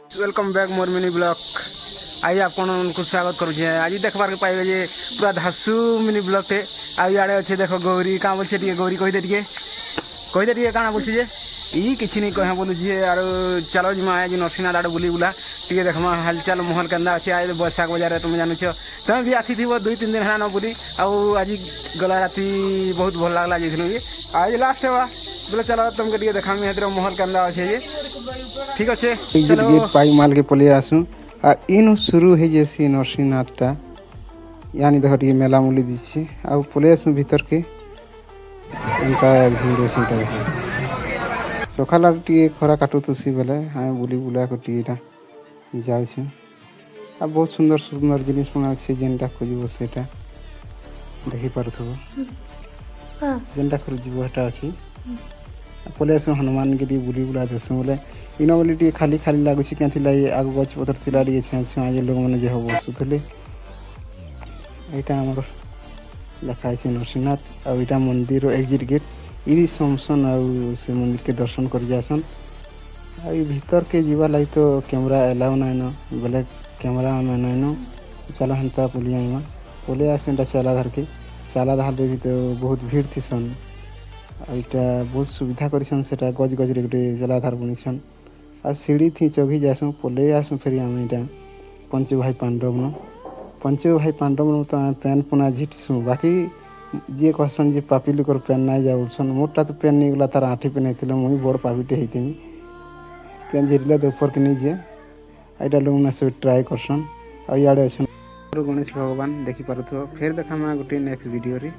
Welcome back मोर mini blog. आज आपको स्वागत करुचे। आज देखबार के पाइबे जे पूरा धासु मिनी ब्लॉग टे। आज आड़े अच्छे देखो गौरी का बोलछे टिके गौरी कहिदे टिके काना बोलछे जे ई किछि नहीं कहे बोलु जे आरो चलो जिमा आज नरसिंहनाथ आड़े बुली बुला टिके देखमा हालचाल मोहल केंदा अछि। आज बैसाख बजार तुम जानु छ तुम भी आसी थिबो 2-3 दिन हाना न बुली आउ आज गला राती बहुत भल लागला जेथिनु ये आज लास्ट बा बोले चलो तुमके टिके देखामी हेतिर मोहल केंदा अछि जे ठीक अच्छे। एग्जिट गेट पाई माल के पले आसू आ इन शुरू है जैसी नरसिंहनाथटा यानी देख टी मेला मुली दीछी आ पले आसू भीतर के इनका भीड़ अछि टा सखाला टी खरा काटू तुसी बेले हां बुली बुला को टीटा जाउ छी आ बहुत सुंदर सुंदर जिनिस बना छै जेनटा खोजबो सेटा देखि पारथबो हां जेनटा खोजबो हटा अछि पले आसू हनुमान गिरी बुली बुला देसु बोले इनो बोली टी खाली खाली लागु छी केथि लाई आगु गछ पतर तिला डी छै आज लोग माने जे हो सुतले एटा हमर लखाइ छै नरसिंहनाथ आ एटा मंदिर एग्जिट गेट इरी समसन आ से मंदिर के दर्शन कर जासन आ भीतर के जीवा लाई तो कैमरा अलाउ नै न बोले कैमरा में नै न चला हंता पुलिया में बोले आसेंटा चला धर के चला धार दे भी तो बहुत भीड़ थिसन एटा बहुत सुविधा करिसन सेटा गज गज रे गुटे जलाधार बनिसन आ सीढ़ी थी चौघी जासु पले आसु फेरी आम एटा पंच भाई पांडव न तो पेन पुना झिटसु बाकी जे कहसन जे पापी लोकर पेन ना जाउसन मोटा तो पेन नहीं गला तार आठी पे नहीं थिले मुई बड़ पापीटे हेतिमी पेन झिरला तो ऊपर के नहीं जे एटा लोग ना से ट्राई करसन आ याडे अछन गणेश भगवान देखि पारथो फेर देखा गुटे नेक्स्ट वीडियो रे।